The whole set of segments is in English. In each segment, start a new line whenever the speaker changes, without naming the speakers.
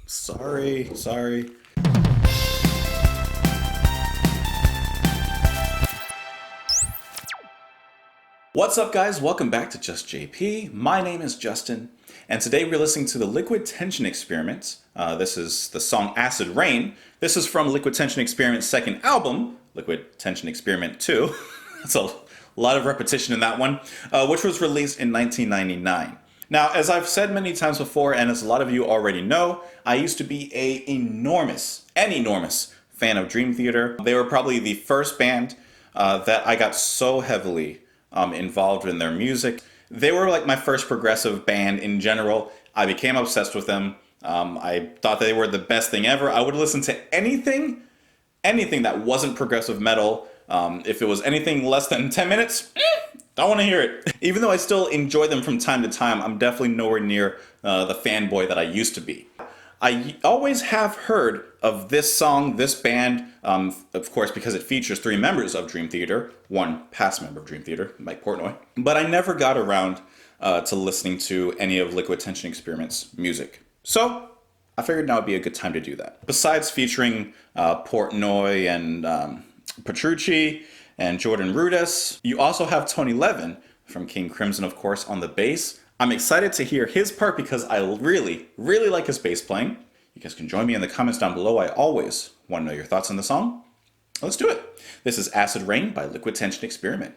Sorry. What's up, guys? Welcome back to Just JP. My name is Justin, and today we're listening to the Liquid Tension Experiment. This is the song Acid Rain. This is from Liquid Tension Experiment's second album, Liquid Tension Experiment 2. That's a lot of repetition in that one, which was released in 1999. Now, as I've said many times before, and as a lot of you already know, I used to be an enormous fan of Dream Theater. They were probably the first band that I got so heavily involved in their music. They were like my first progressive band in general. I became obsessed with them. I thought they were the best thing ever. I would listen to anything that wasn't progressive metal. If it was anything less than 10 minutes, don't want to hear it. Even though I still enjoy them from time to time, I'm definitely nowhere near the fanboy that I used to be. I always have heard of this song, this band, of course, because it features three members of Dream Theater, one past member of Dream Theater, Mike Portnoy, but I never got around to listening to any of Liquid Tension Experiment's music. So I figured now would be a good time to do that. Besides featuring Portnoy and Petrucci and Jordan Rudess, you also have Tony Levin from King Crimson, of course, on the bass. I'm excited to hear his part because I really like his bass playing. You guys can join me in the comments down below. I always want to know your thoughts on the song. Let's do it. This is Acid Rain by Liquid Tension Experiment.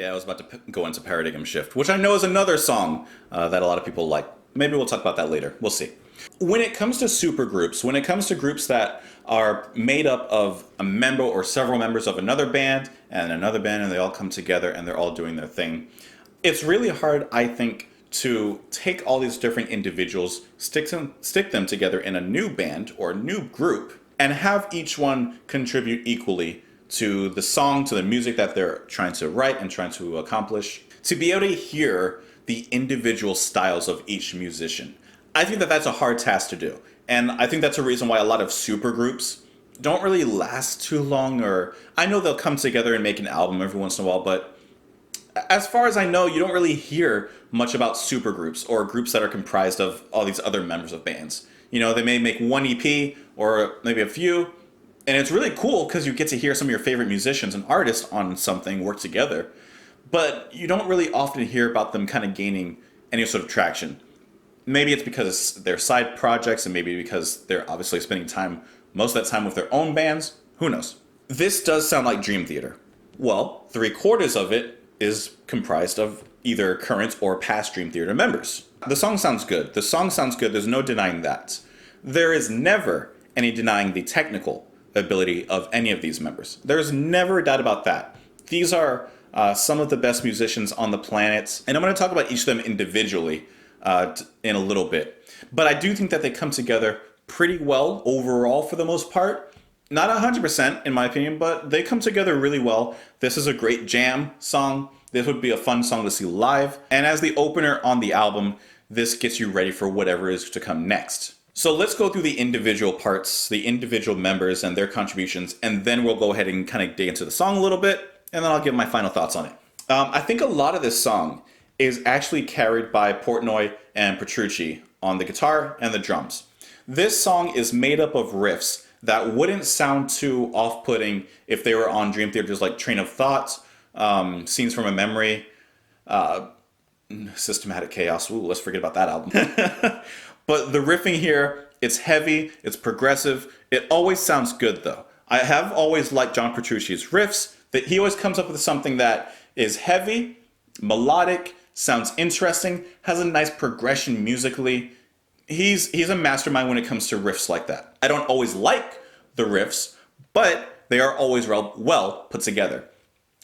Yeah, I was about to go into Paradigm Shift, which I know is another song that a lot of people like. Maybe we'll talk about that later. We'll see. When it comes to supergroups, when it comes to groups that are made up of a member or several members of another band and another band, and they all come together and they're all doing their thing, it's really hard, I think, to take all these different individuals, stick them together in a new band or a new group, and have each one contribute equally to the song, to the music that they're trying to write and trying to accomplish, to be able to hear the individual styles of each musician. I think that that's a hard task to do. And I think that's a reason why a lot of supergroups don't really last too long, or I know they'll come together and make an album every once in a while, but as far as I know, you don't really hear much about supergroups or groups that are comprised of all these other members of bands. You know, they may make one EP or maybe a few, and it's really cool because you get to hear some of your favorite musicians and artists on something work together. But you don't really often hear about them kind of gaining any sort of traction. Maybe it's because they're side projects, and maybe because they're obviously spending time, most of that time, with their own bands. Who knows? This does sound like Dream Theater. Well, 3/4 of it is comprised of either current or past Dream Theater members. The song sounds good. There's no denying that. There is never any denying the technical ability of any of these members. There's never a doubt about that. These are some of the best musicians on the planet, and I'm going to talk about each of them individually in a little bit. But I do think that they come together pretty well overall for the most part. Not 100% in my opinion, but they come together really well. This is a great jam song. This would be a fun song to see live. And as the opener on the album, this gets you ready for whatever is to come next. So let's go through the individual parts, the individual members and their contributions, and then we'll go ahead and kind of dig into the song a little bit, and then I'll give my final thoughts on it. I think a lot of this song is actually carried by Portnoy and Petrucci on the guitar and the drums. This song is made up of riffs that wouldn't sound too off-putting if they were on Dream Theater's like Train of Thought, Scenes from a Memory, Systematic Chaos. Ooh, let's forget about that album. But the riffing here, it's heavy, it's progressive. It always sounds good though. I have always liked John Petrucci's riffs, that he always comes up with something that is heavy, melodic, sounds interesting, has a nice progression musically. He's a mastermind when it comes to riffs like that. I don't always like the riffs, but they are always well put together.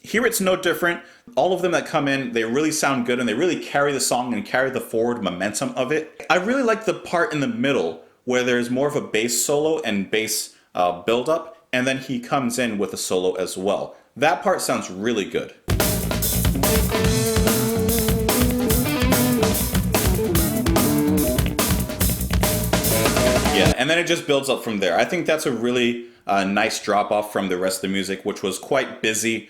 Here it's no different. All of them that come in, they really sound good and they really carry the song and carry the forward momentum of it. I really like the part in the middle where there's more of a bass solo and bass build up, and then he comes in with a solo as well. That part sounds really good. Yeah, and then it just builds up from there. I think that's a really nice drop off from the rest of the music, which was quite busy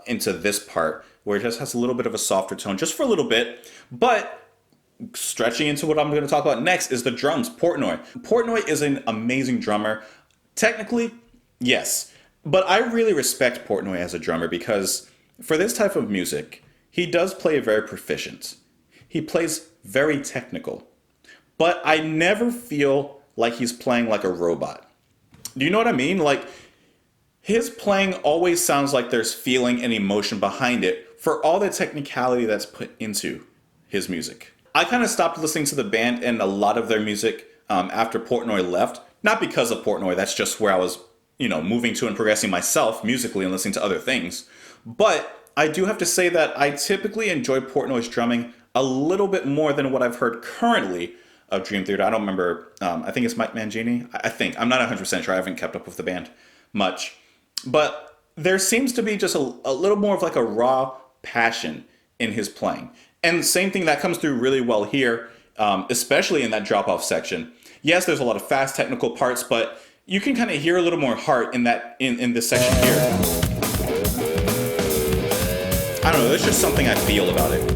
into this part, where it just has a little bit of a softer tone, just for a little bit. But stretching into what I'm going to talk about next is the drums, Portnoy. Portnoy is an amazing drummer. Technically, yes. But I really respect Portnoy as a drummer because for this type of music, he does play very proficient. He plays very technical. But I never feel like he's playing like a robot. Do you know what I mean? Like, his playing always sounds like there's feeling and emotion behind it for all the technicality that's put into his music. I kind of stopped listening to the band and a lot of their music after Portnoy left. Not because of Portnoy, that's just where I was, moving to and progressing myself musically and listening to other things. But I do have to say that I typically enjoy Portnoy's drumming a little bit more than what I've heard currently of Dream Theater. I don't remember, I think it's Mike Mangini. I think, I'm not 100% sure, I haven't kept up with the band much. But there seems to be just a little more of like a raw passion in his playing. And same thing that comes through really well here, especially in that drop-off section. Yes, there's a lot of fast technical parts, but you can kind of hear a little more heart in this section here. I don't know, there's just something I feel about it.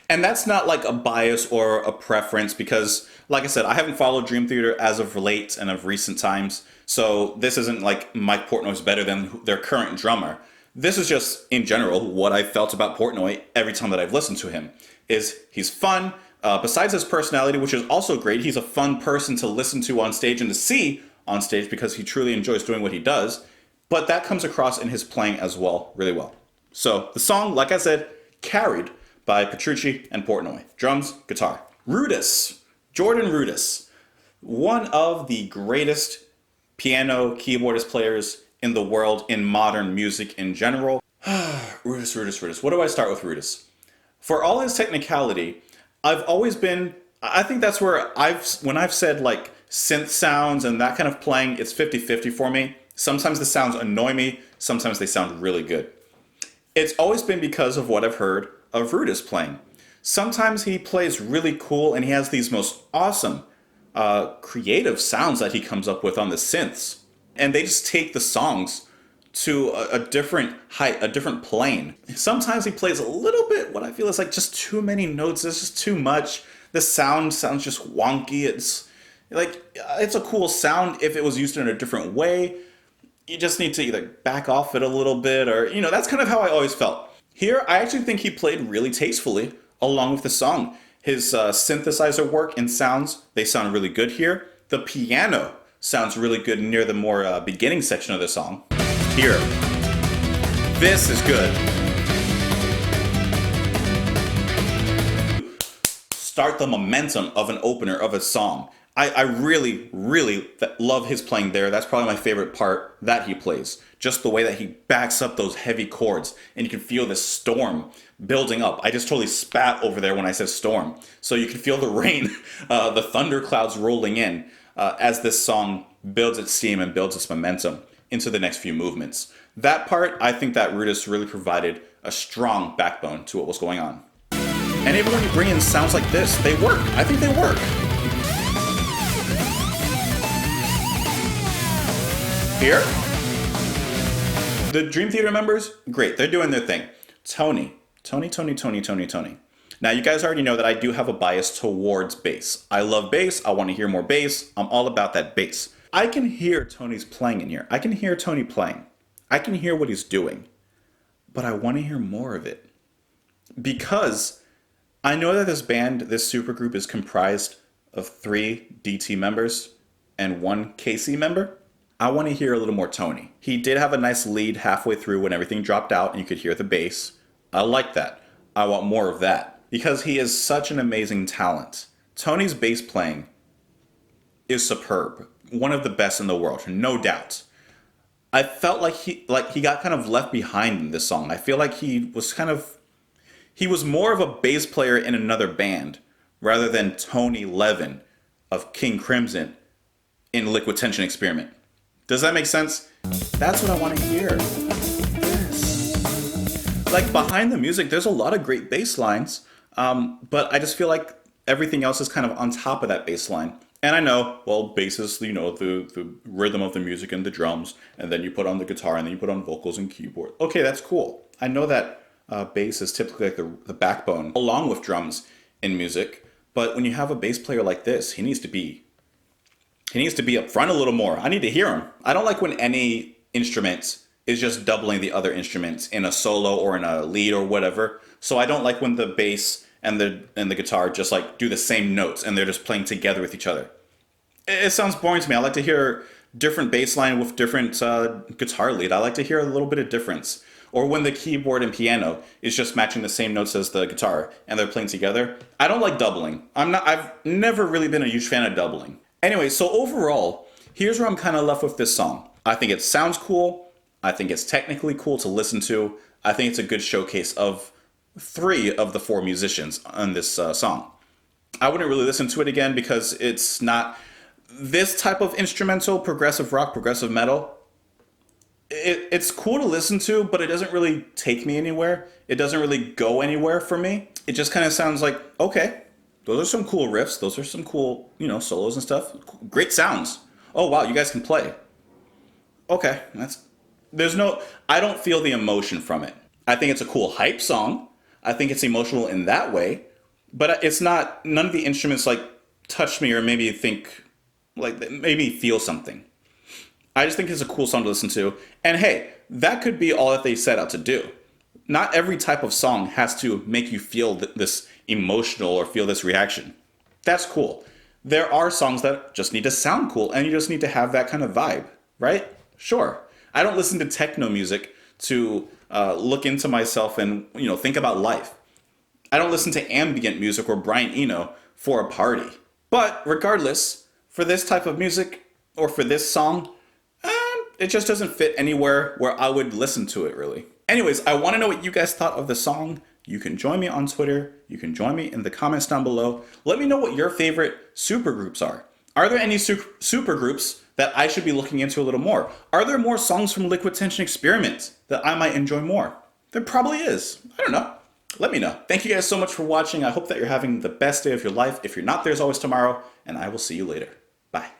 And that's not like a bias or a preference because, like I said, I haven't followed Dream Theater as of late and of recent times. So this isn't like Mike Portnoy's better than their current drummer. This is just, in general, what I felt about Portnoy every time that I've listened to him. Is he's fun. Besides his personality, which is also great, he's a fun person to listen to on stage and to see on stage because he truly enjoys doing what he does. But that comes across in his playing as well, really well. So the song, like I said, carried by Petrucci and Portnoy. Drums, guitar. Rudess, Jordan Rudess, one of the greatest piano keyboardist players in the world in modern music in general. Rudess. What do I start with Rudess? For all his technicality, I've always been, I think that's where when I've said like synth sounds and that kind of playing, it's 50-50 for me. Sometimes the sounds annoy me, sometimes they sound really good. It's always been because of what I've heard of Rudess playing. Sometimes he plays really cool and he has these most awesome creative sounds that he comes up with on the synths. And they just take the songs to a different height, a different plane. Sometimes he plays a little bit what I feel is like just too many notes. It's just too much. The sound sounds just wonky. It's like, it's a cool sound if it was used in a different way. You just need to either back off it a little bit or, that's kind of how I always felt. Here, I actually think he played really tastefully along with the song. His synthesizer work and sounds, they sound really good here. The piano sounds really good near the more beginning section of the song. Here. This is good. Start the momentum of an opener of a song. I really, really love his playing there. That's probably my favorite part that he plays. Just the way that he backs up those heavy chords and you can feel the storm building up. I just totally spat over there when I said storm. So you can feel the rain, the thunder clouds rolling in as this song builds its steam and builds its momentum into the next few movements. That part, I think that Rudess really provided a strong backbone to what was going on. And even when you bring in sounds like this, they work. I think they work. Here? The Dream Theater members, great, they're doing their thing. Tony. Now you guys already know that I do have a bias towards bass. I love bass, I want to hear more bass, I'm all about that bass. I can hear Tony's playing in here. I can hear Tony playing. I can hear what he's doing. But I want to hear more of it. Because I know that this band, this supergroup is comprised of 3 DT members and 1 KC member. I want to hear a little more Tony. He did have a nice lead halfway through when everything dropped out and you could hear the bass. I like that. I want more of that. Because he is such an amazing talent. Tony's bass playing is superb. One of the best in the world, no doubt. I felt like he got kind of left behind in this song. I feel like he was more of a bass player in another band rather than Tony Levin of King Crimson in Liquid Tension Experiment. Does that make sense? That's what I want to hear. Yes. Like behind the music, there's a lot of great bass lines, but I just feel like everything else is kind of on top of that bass line. And I know, well, bass is, the rhythm of the music and the drums, and then you put on the guitar, and then you put on vocals and keyboard. Okay, that's cool. I know that bass is typically like the backbone, along with drums in music. But when you have a bass player like this, he needs to be up front a little more. I need to hear him. I don't like when any instrument is just doubling the other instruments in a solo or in a lead or whatever. So I don't like when the bass and the guitar just like do the same notes and they're just playing together with each other. It sounds boring to me. I like to hear different bass line with different guitar lead. I like to hear a little bit of difference. Or when the keyboard and piano is just matching the same notes as the guitar and they're playing together. I don't like doubling. I've never really been a huge fan of doubling. Anyway, so overall, here's where I'm kind of left with this song. I think it sounds cool. I think it's technically cool to listen to. I think it's a good showcase of 3 of the 4 musicians on this song. I wouldn't really listen to it again because it's not this type of instrumental, progressive rock, progressive metal. It's cool to listen to, but it doesn't really take me anywhere. It doesn't really go anywhere for me. It just kind of sounds like, okay, those are some cool riffs. Those are some cool, solos and stuff. Great sounds. Oh, wow, you guys can play. Okay, I don't feel the emotion from it. I think it's a cool hype song. I think it's emotional in that way, but it's not, none of the instruments like touch me or maybe made me feel something. I just think it's a cool song to listen to. And hey, that could be all that they set out to do. Not every type of song has to make you feel this emotional or feel this reaction. That's cool. There are songs that just need to sound cool and you just need to have that kind of vibe, right? Sure. I don't listen to techno music to look into myself and think about life. I don't listen to ambient music or Brian Eno for a party. But regardless, for this type of music or for this song, it just doesn't fit anywhere where I would listen to it really. Anyways, I want to know what you guys thought of the song. You can join me on Twitter. You can join me in the comments down below. Let me know what your favorite supergroups are. Are there any supergroups that I should be looking into a little more? Are there more songs from Liquid Tension Experiment that I might enjoy more? There probably is. I don't know. Let me know. Thank you guys so much for watching. I hope that you're having the best day of your life. If you're not, there's always tomorrow, and I will see you later. Bye.